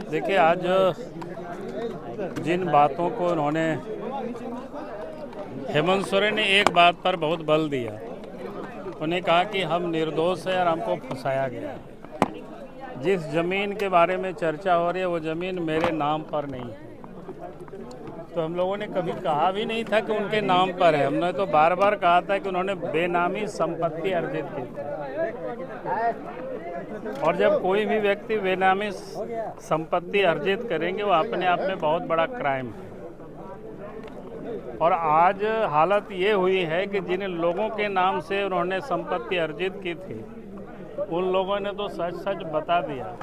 देखिए, आज जिन बातों को उन्होंने, हेमंत सोरेन ने एक बात पर बहुत बल दिया। उन्हें कहा कि हम निर्दोष है और हमको फंसाया गया है। जिस ज़मीन के बारे में चर्चा हो रही है वो ज़मीन मेरे नाम पर नहीं है। तो हम लोगों ने कभी कहा भी नहीं था कि उनके नाम पर है। हमने तो बार बार कहा था कि उन्होंने बेनामी संपत्ति अर्जित की थी। और जब कोई भी व्यक्ति बेनामी संपत्ति अर्जित करेंगे वो अपने आप में बहुत बड़ा क्राइम है। और आज हालत ये हुई है कि जिन लोगों के नाम से उन्होंने संपत्ति अर्जित की थी उन लोगों ने तो सच सच बता दिया।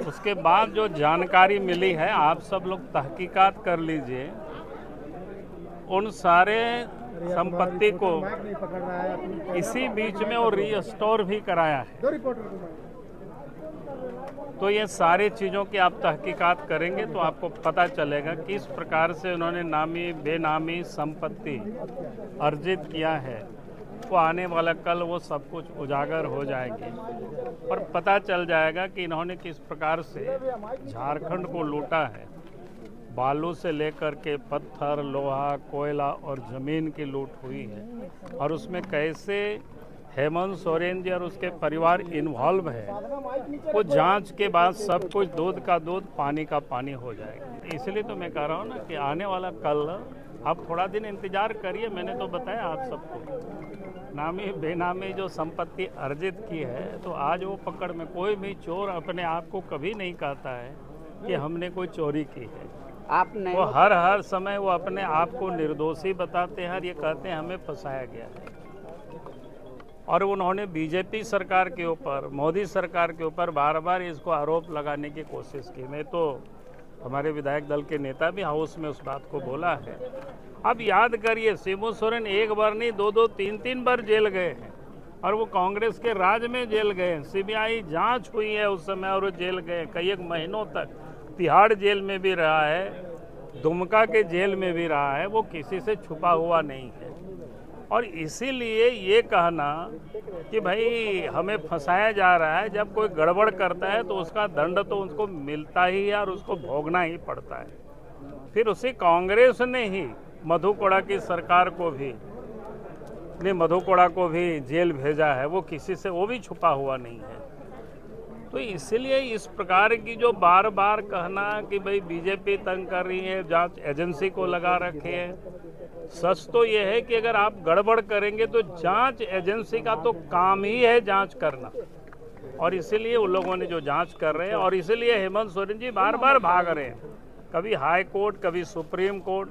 उसके बाद जो जानकारी मिली है, आप सब लोग तहकीकात कर लीजिए, उन सारे संपत्ति को इसी बीच में वो रीस्टोर भी कराया है। तो ये सारी चीज़ों की आप तहकीकात करेंगे तो आपको पता चलेगा किस प्रकार से उन्होंने नामी बेनामी संपत्ति अर्जित किया है। वो आने वाला कल वो सब कुछ उजागर हो जाएगी और पता चल जाएगा कि इन्होंने किस प्रकार से झारखंड को लूटा है। बालू से लेकर के पत्थर, लोहा, कोयला और ज़मीन की लूट हुई है और उसमें कैसे हेमंत सोरेन जी और उसके परिवार इन्वॉल्व है, वो जांच के बाद सब कुछ दूध का दूध पानी का पानी हो जाएगा। इसलिए तो मैं कह रहा हूँ ना कि आने वाला कल आप थोड़ा दिन इंतज़ार करिए। मैंने तो बताया आप सबको, नामी बेनामी जो संपत्ति अर्जित की है तो आज वो पकड़ में। कोई भी चोर अपने आप को कभी नहीं कहता है कि हमने कोई चोरी की है। वो हर समय वो अपने आप को निर्दोषी बताते हैं और ये कहते हैं हमें फंसाया गया है। और उन्होंने बीजेपी सरकार के ऊपर, मोदी सरकार के ऊपर बार बार इसको आरोप लगाने की कोशिश की। मैं तो हमारे विधायक दल के नेता भी हाउस में उस बात को बोला है। अब याद करिए, शिबू सोरेन एक बार नहीं, दो, तीन बार जेल गए हैं और वो कांग्रेस के राज में जेल गए हैं। सीबीआई जांच हुई है उस समय और वो जेल गए कई एक महीनों तक। तिहाड़ जेल में भी रहा है, दुमका के जेल में भी रहा है। वो किसी से छुपा हुआ नहीं है। और इसीलिए ये कहना कि भाई हमें फंसाया जा रहा है, जब कोई गड़बड़ करता है तो उसका दंड तो उसको मिलता ही है और उसको भोगना ही पड़ता है। फिर उसी कांग्रेस ने ही मधु कोड़ा की सरकार को भी मधु कोड़ा को भी जेल भेजा है। वो किसी से, वो भी छुपा हुआ नहीं है। तो इसलिए इस प्रकार की जो बार बार कहना कि भाई बीजेपी तंग कर रही है, जांच एजेंसी को लगा रखे है, सच तो ये है कि अगर आप गड़बड़ करेंगे तो जांच एजेंसी का तो काम ही है जांच करना। और इसीलिए उन लोगों ने जो जांच कर रहे हैं, और इसीलिए हेमंत सोरेन जी बार बार भाग रहे हैं, कभी हाई कोर्ट, कभी सुप्रीम कोर्ट,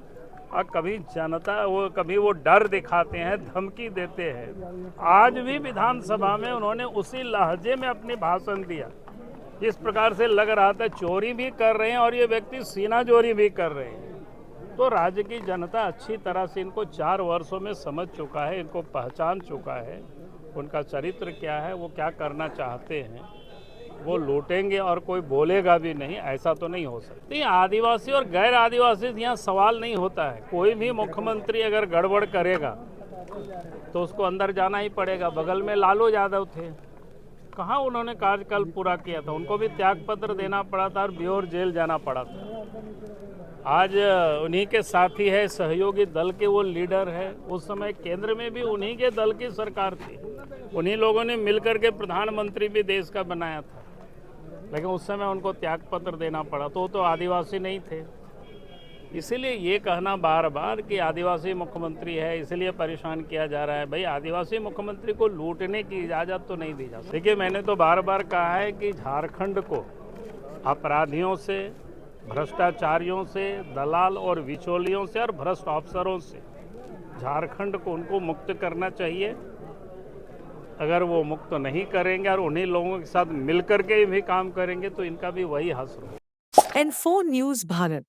और कभी जनता, कभी वो डर दिखाते हैं, धमकी देते हैं। आज भी विधानसभा में उन्होंने उसी लहजे में अपनी भाषण दिया जिस प्रकार से लग रहा था चोरी भी कर रहे हैं और ये व्यक्ति सीना चोरी भी कर रहे हैं। तो राज्य की जनता अच्छी तरह से इनको 4 वर्षों में समझ चुका है, इनको पहचान चुका है, उनका चरित्र क्या है, वो क्या करना चाहते हैं। वो लूटेंगे और कोई बोलेगा भी नहीं, ऐसा तो नहीं हो सकता। आदिवासी और गैर आदिवासी यहाँ सवाल नहीं होता है। कोई भी मुख्यमंत्री अगर गड़बड़ करेगा तो उसको अंदर जाना ही पड़ेगा। बगल में लालू यादव थे, कहाँ उन्होंने कार्यकाल पूरा किया था, उनको भी त्यागपत्र देना पड़ा था और ब्योर जेल जाना पड़ा था। आज उन्हीं के साथी है, सहयोगी दल के वो लीडर है। उस समय केंद्र में भी उन्हीं के दल की सरकार थी, उन्हीं लोगों ने मिलकर के प्रधानमंत्री भी देश का बनाया था, लेकिन उस समय उनको त्यागपत्र देना पड़ा। तो वो तो आदिवासी नहीं थे। इसीलिए ये कहना बार बार कि आदिवासी मुख्यमंत्री है इसलिए परेशान किया जा रहा है, भाई आदिवासी मुख्यमंत्री को लूटने की इजाज़त तो नहीं दी जा सकती। देखिए, मैंने तो बार बार कहा है कि झारखंड को अपराधियों से, भ्रष्टाचारियों से, दलाल और बिचौलियों से और भ्रष्ट अफसरों से झारखंड को उनको मुक्त करना चाहिए। अगर वो मुक्त नहीं करेंगे और उन्हीं लोगों के साथ मिलकर के भी काम करेंगे तो इनका भी वही हश्र होगा। N4 news Bharat.